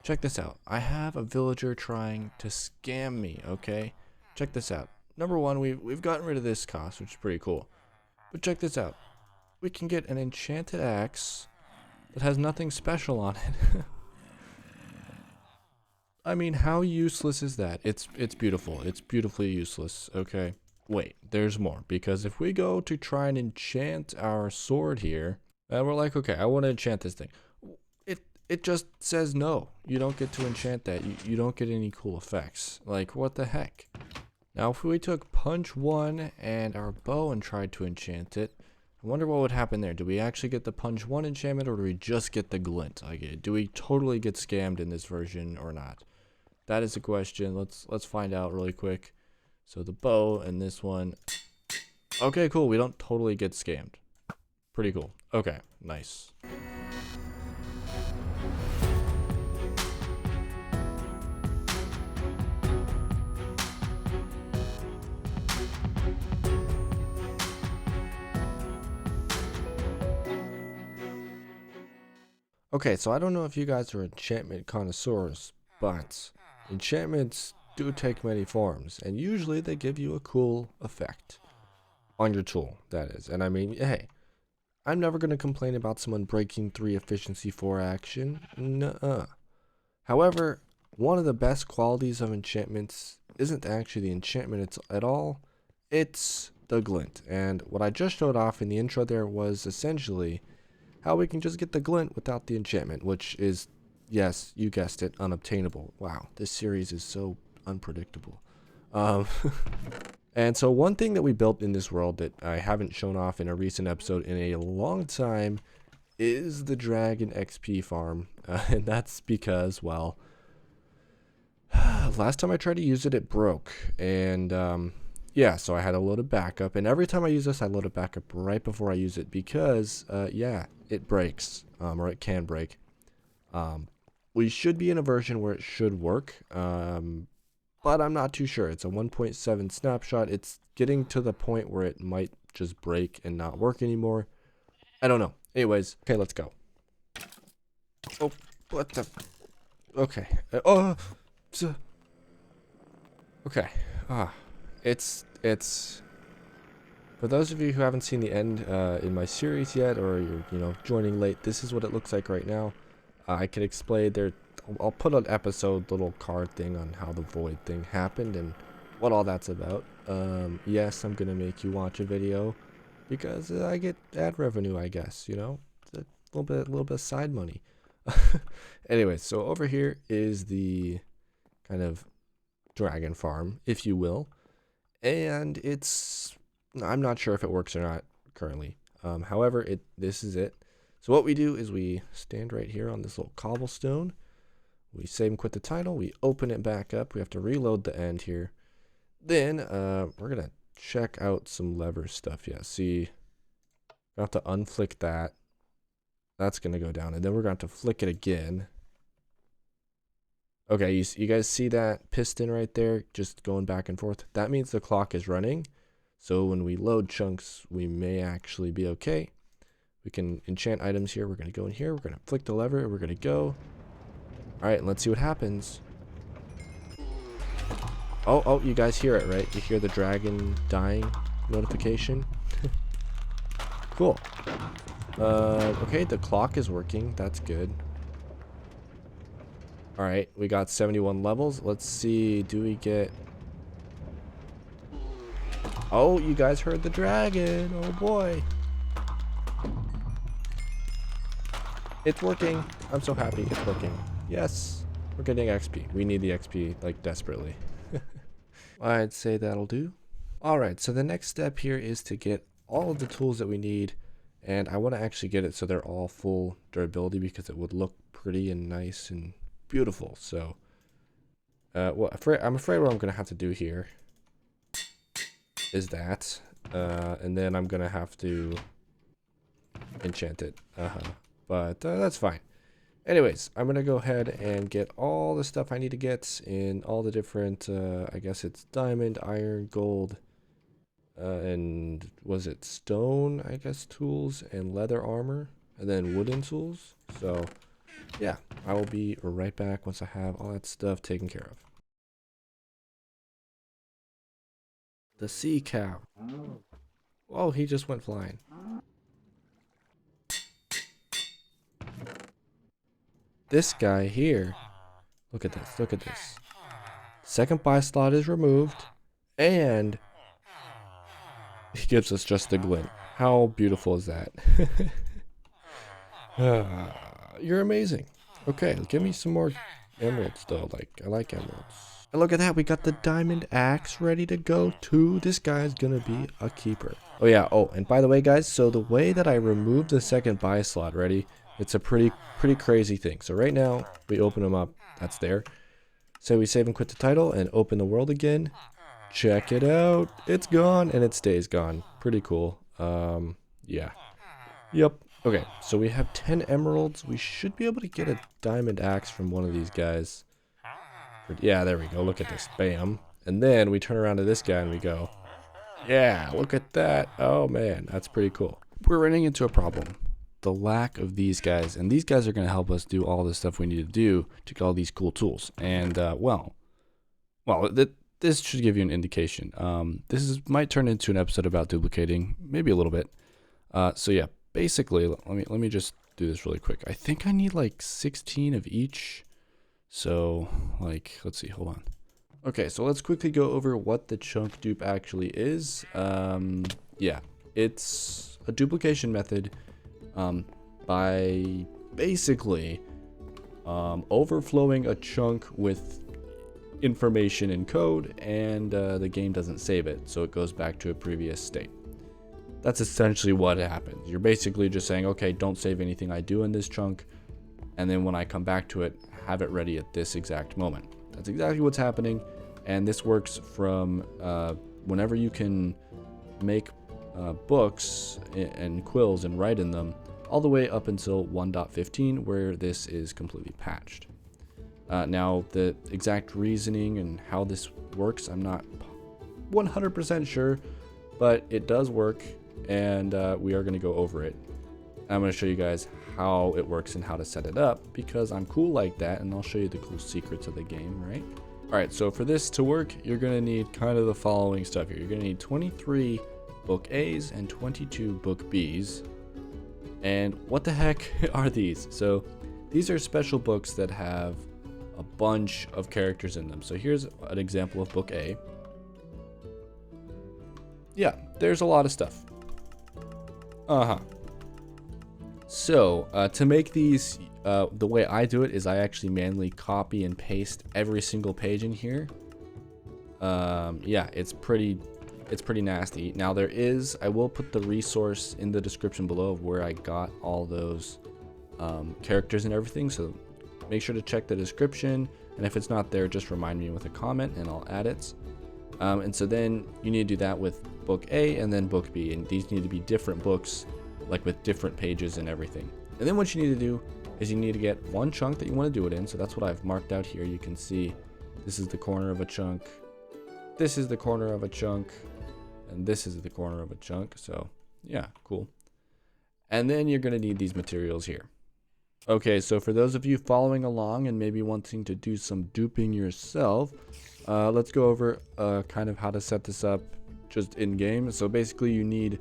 Check this out. I have a villager trying to scam me, okay? Check this out. Number one, we've gotten rid of this cost, which is pretty cool. But check this out. We can get an enchanted axe that has nothing special on it. I mean, how useless is that? It's beautiful. It's beautifully useless, okay? Wait, there's more. Because if we go to try and enchant our sword here, and we're like, okay, I want to enchant this thing. It it just says no. You don't get to enchant that. You don't get any cool effects. Like, what the heck? Now, if we took punch 1 and our bow and tried to enchant it, I wonder what would happen there. Do we actually get the punch 1 enchantment, or do we just get the glint? Like, do we totally get scammed in this version or not? That is the question. Let's find out really quick. So the bow and this one. Okay, cool. We don't totally get scammed. Pretty cool. Okay, nice. Okay, so I don't know if you guys are enchantment connoisseurs, but enchantments do take many forms, and usually they give you a cool effect on your tool, that is. And I mean, hey, I'm never going to complain about someone breaking 3 efficiency 4 action. Nuh-uh. However, one of the best qualities of enchantments isn't actually the enchantment at all, it's the glint. And what I just showed off in the intro there was essentially how we can just get the glint without the enchantment, which is, yes, you guessed it, unobtainable. Wow, this series is so unpredictable. Um, and so one thing that we built in this world that I haven't shown off in a recent episode in a long time is the dragon XP farm. And that's because, well, last time I tried to use it, it broke. And yeah, so I had to load a backup. And every time I use this, I load a backup right before I use it because, yeah, it breaks, or it can break. We should be in a version where it should work, but I'm not too sure. It's a 1.7 snapshot. It's getting to the point where it might just break and not work anymore. I don't know. Anyways, okay, let's go. Oh, what the? Okay. Okay. It's for those of you who haven't seen the end in my series yet, or you're joining late. This is what it looks like right now. I could explain there. I'll put an episode little card thing on how the void thing happened and what all that's about. Yes, I'm gonna make you watch a video because I get ad revenue, I guess. It's a little bit of side money. Anyway, so over here is the kind of dragon farm, if you will, and I'm not sure if it works or not currently. However, this is it. So what we do is we stand right here on this little cobblestone. We save and quit the title. We open it back up. We have to reload the end here. Then we're going to check out some lever stuff. Yeah, see, we have to unflick that. That's going to go down. And then we're going to flick it again. Okay, you guys see that piston right there just going back and forth? That means the clock is running. So when we load chunks, we may actually be okay. We can enchant items here. We're going to go in here. We're going to flick the lever. We're going to go. All right, let's see what happens. Oh, you guys hear it, right? You hear the dragon dying notification? Cool. Okay, the clock is working. That's good. All right, we got 71 levels. Let's see. Do we get... Oh, you guys heard the dragon. Oh, boy. It's working. I'm so happy it's working. Yes, we're getting XP. We need the XP, like, desperately. I'd say that'll do. Alright, so the next step here is to get all of the tools that we need. And I want to actually get it so they're all full durability because it would look pretty and nice and beautiful. So, I'm afraid what I'm going to have to do here is that. And then I'm going to have to enchant it. But that's fine. Anyways, I'm going to go ahead and get all the stuff I need to get in all the different, I guess it's diamond, iron, gold, and was it stone, I guess, tools, and leather armor, and then wooden tools. So yeah, I will be right back once I have all that stuff taken care of. The sea cow. Oh, he just went flying. This guy here. Look at this. Look at this. Second buy slot is removed. And he gives us just a glint. How beautiful is that? You're amazing. Okay, give me some more emeralds though. I like emeralds. And look at that, we got the diamond axe ready to go too. This guy's gonna be a keeper. Oh yeah, oh, and by the way guys, so the way that I removed the second buy slot, ready? It's a pretty crazy thing. So right now, we open them up, that's there. So we save and quit the title and open the world again. Check it out, it's gone and it stays gone. Pretty cool. Yeah. Yep. Okay, so we have 10 emeralds. We should be able to get a diamond axe from one of these guys. Yeah, there we go. Look at this. Bam. And then we turn around to this guy and we go, yeah, look at that. Oh, man, that's pretty cool. We're running into a problem. The lack of these guys. And these guys are going to help us do all the stuff we need to do to get all these cool tools. And, this should give you an indication. Might turn into an episode about duplicating. Maybe a little bit. So, yeah. Basically, let me just do this really quick. I think I need like 16 of each. So, let's see, hold on. Okay, so let's quickly go over what the chunk dupe actually is. Yeah, it's a duplication method by basically overflowing a chunk with information and code, and the game doesn't save it, so it goes back to a previous state. That's essentially what happens. You're basically just saying, okay, don't save anything I do in this chunk, and then when I come back to it, have it ready at this exact moment. That's exactly what's happening, and this works from whenever you can make books and quills and write in them, all the way up until 1.15, where this is completely patched. Now, the exact reasoning and how this works, I'm not 100% sure, but it does work. And we are going to go over it. I'm going to show you guys how it works and how to set it up, because I'm cool like that, and I'll show you the cool secrets of the game, right? Alright, so for this to work, you're going to need kind of the following stuff here. You're going to need 23 book A's and 22 book B's. And what the heck are these? So these are special books that have a bunch of characters in them. So here's an example of book A. Yeah, there's a lot of stuff. So, to make these, the way I do it is I actually manually copy and paste every single page in here. Yeah, it's pretty nasty. Now I will put the resource in the description below of where I got all those characters and everything. So make sure to check the description. And if it's not there, just remind me with a comment and I'll add it. And so then you need to do that with book A and then book B, and these need to be different books, like with different pages and everything. And then what you need to do is you need to get one chunk that you want to do it in. So that's what I've marked out here. You can see this is the corner of a chunk, this is the corner of a chunk, and this is the corner of a chunk. So yeah, cool. And then you're going to need these materials here. Okay, so for those of you following along and maybe wanting to do some duping yourself, let's go over kind of how to set this up just in game. So basically you need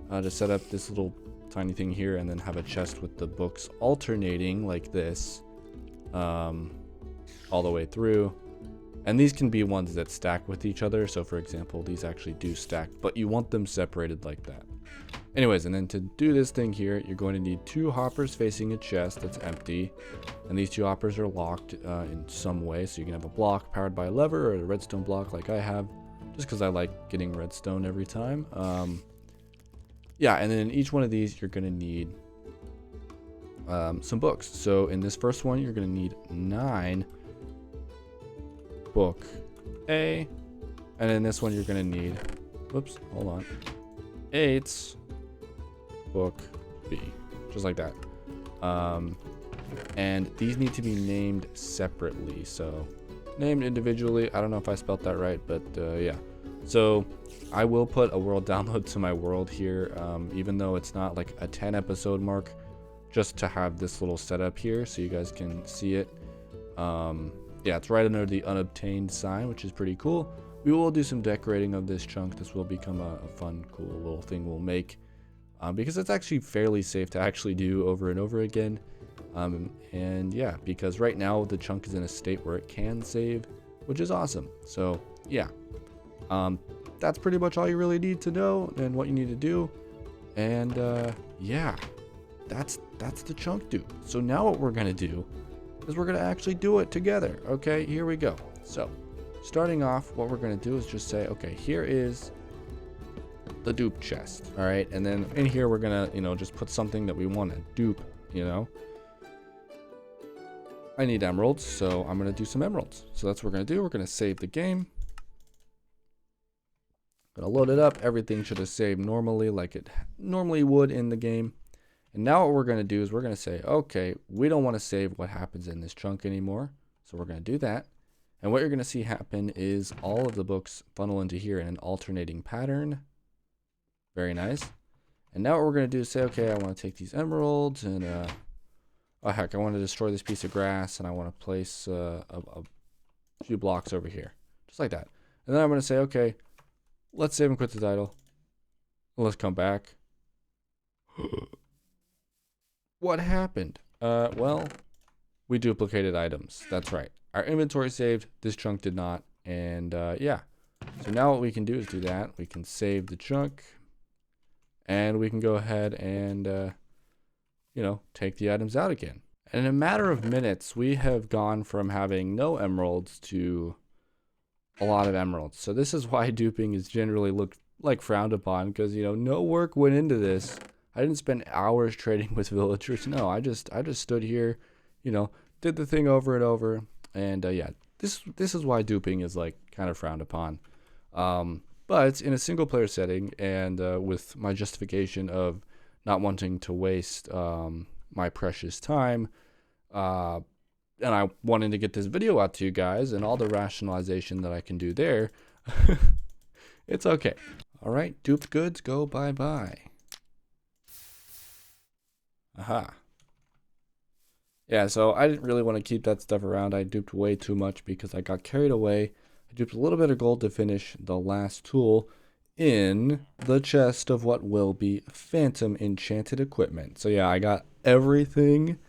to set up this little tiny thing here and then have a chest with the books alternating like this all the way through. And these can be ones that stack with each other. So for example, these actually do stack, but you want them separated like that. Anyways, and then to do this thing here, you're going to need 2 hoppers facing a chest that's empty. And these 2 hoppers are locked in some way. So you can have a block powered by a lever or a redstone block like I have, just because I like getting redstone every time. Yeah, and then in each one of these, you're going to need some books. So in this first one, you're going to need 9 book A. And in this one, you're going to need, whoops, hold on, 8 book B, just like that. And these need to be named separately. So named individually, I don't know if I spelled that right, but yeah. So I will put a world download to my world here, even though it's not like a 10 episode mark, just to have this little setup here so you guys can see it. Yeah, it's right under the unobtained sign, which is pretty cool. We will do some decorating of this chunk. This will become a fun, cool little thing we'll make, because it's actually fairly safe to actually do over and over again. And yeah, because right now the chunk is in a state where it can save, which is awesome. So yeah, that's pretty much all you really need to know and what you need to do. And yeah, that's the chunk dude. So now what we're gonna do is we're gonna actually do it together. Okay, here we go. So starting off, what we're gonna do is just say, okay, here is the dupe chest. All right, and then in here we're gonna, just put something that we want to dupe. I need emeralds, so I'm gonna do some emeralds. So that's what we're gonna do. We're gonna save the game. Gonna load it up. Everything should have saved normally, like it normally would in the game. And now what we're going to do is we're going to say, okay, we don't want to save what happens in this chunk anymore. So we're going to do that. And what you're going to see happen is all of the books funnel into here in an alternating pattern. Very nice. And now what we're going to do is say, okay, I want to take these emeralds and, oh heck, I want to destroy this piece of grass and I want to place a few blocks over here. Just like that. And then I'm going to say, okay, let's save and quit the title. Let's come back. What happened? Well, we duplicated items. That's right. Our inventory saved. This chunk did not. And yeah. So now what we can do is do that. We can save the chunk. And we can go ahead and, take the items out again. And in a matter of minutes, we have gone from having no emeralds to a lot of emeralds. So this is why duping is generally looked like frowned upon, because, no work went into this. I didn't spend hours trading with villagers. No, I just stood here, did the thing over and over. And yeah, this is why duping is like kind of frowned upon. But in a single player setting and with my justification of not wanting to waste my precious time, and I wanted to get this video out to you guys and all the rationalization that I can do there, it's okay. All right, duped goods go bye-bye. Aha. Yeah, so I didn't really want to keep that stuff around. I duped way too much because I got carried away. I duped a little bit of gold to finish the last tool in the chest of what will be phantom enchanted equipment. So yeah, I got everything.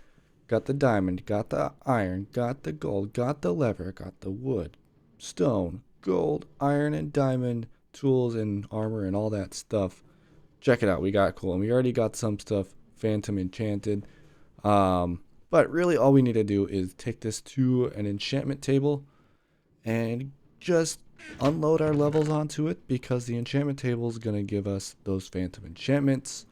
Got the diamond, got the iron, got the gold, got the lever, got the wood, stone, gold, iron, and diamond, tools and armor and all that stuff. Check it out. We got cool. And we already got some stuff phantom enchanted. But really all we need to do is take this to an enchantment table and just unload our levels onto it, because the enchantment table is going to give us those phantom enchantments.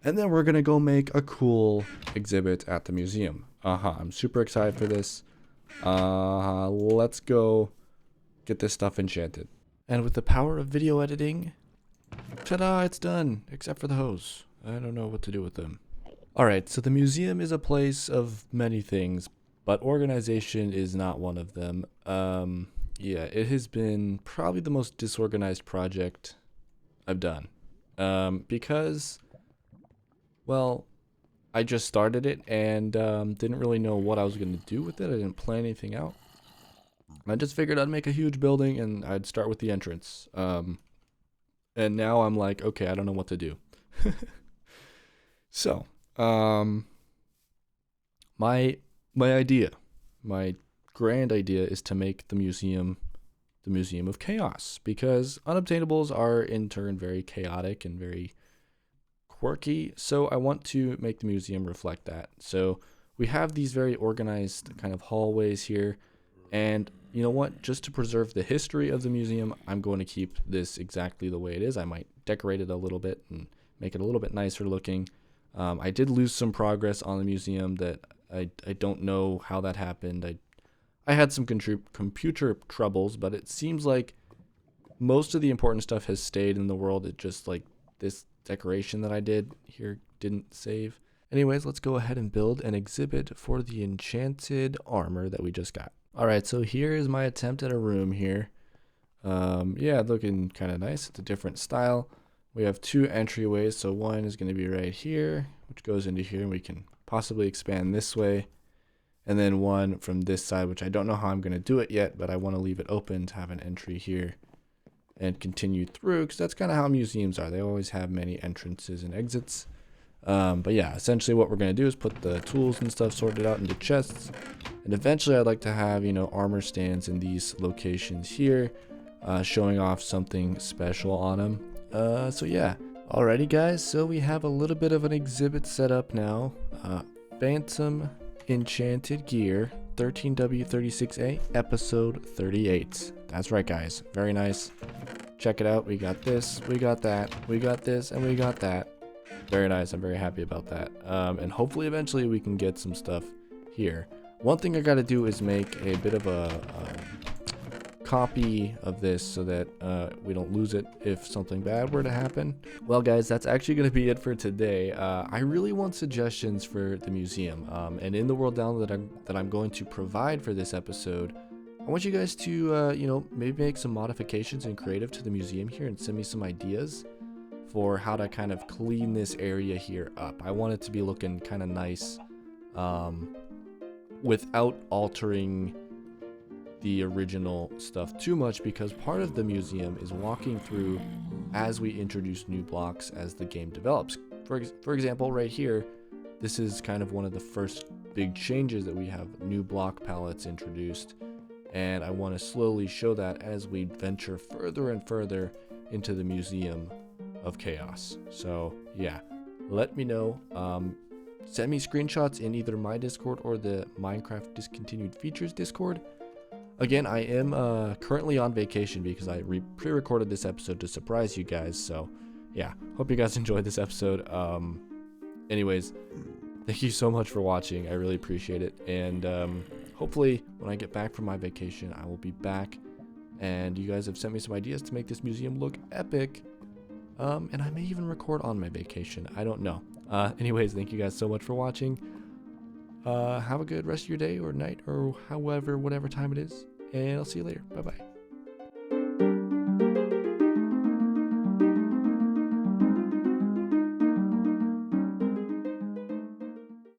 And then we're going to go make a cool exhibit at the museum. I'm super excited for this. Let's go get this stuff enchanted. And with the power of video editing, ta-da, it's done, except for the hose. I don't know what to do with them. Alright, so the museum is a place of many things, but organization is not one of them. Yeah, it has been probably the most disorganized project I've done. Because, well, I just started it and didn't really know what I was going to do with it. I didn't plan anything out. I just figured I'd make a huge building and I'd start with the entrance. And now I'm like, okay, I don't know what to do. So, my idea, my grand idea is to make the museum of chaos, because unobtainables are in turn very chaotic and very quirky. So I want to make the museum reflect that. So we have these very organized kind of hallways here, and you know what, just to preserve the history of the museum, I'm going to keep this exactly the way it is. I might decorate it a little bit and make it a little bit nicer looking. I did lose some progress on the museum that I don't know how that happened. I had some computer troubles, but it seems like most of the important stuff has stayed in the world. It just like this decoration that I did here didn't save. Anyways, let's go ahead and build an exhibit for the enchanted armor that we just got. All right, so here is my attempt at a room here. Yeah, looking kind of nice. It's a different style. We have two entryways, so one is going to be right here, which goes into here, and we can possibly expand this way, and then one from this side, which I don't know how I'm going to do it yet, but I want to leave it open to have an entry here and continue through, because that's kind of how museums are. They always have many entrances and exits. But yeah, essentially what we're going to do is put the tools and stuff sorted out into chests, and eventually I'd like to have, you know, armor stands in these locations here, showing off something special on them. So yeah. Alrighty guys, so we have a little bit of an exhibit set up now. Phantom Enchanted Gear 13W36A episode 38. That's right guys, very nice. Check it out. We got this, we got that, we got this, and we got that. Very nice. I'm very happy about that. And hopefully eventually we can get some stuff here. One thing I got to do is make a bit of a copy of this so that we don't lose it if something bad were to happen. Well guys, that's actually going to be it for today. I really want suggestions for the museum, and in the world download that I'm going to provide for this episode, I want you guys to you know, maybe make some modifications and creative to the museum here and send me some ideas for how to kind of clean this area here up. I want it to be looking kind of nice without altering the original stuff too much, because part of the museum is walking through as we introduce new blocks as the game develops. For example, right here, this is kind of one of the first big changes that we have new block palettes introduced, and I want to slowly show that as we venture further and further into the Museum of Chaos. So yeah, let me know. Send me screenshots in either my Discord or the Minecraft Discontinued Features Discord. Again, I am currently on vacation because I pre-recorded this episode to surprise you guys. So yeah, hope you guys enjoyed this episode. Anyways, thank you so much for watching. I really appreciate it. And hopefully when I get back from my vacation, I will be back. And you guys have sent me some ideas to make this museum look epic. And I may even record on my vacation. I don't know. Anyways, thank you guys so much for watching. Have a good rest of your day or night or however, whatever time it is. And I'll see you later. Bye-bye.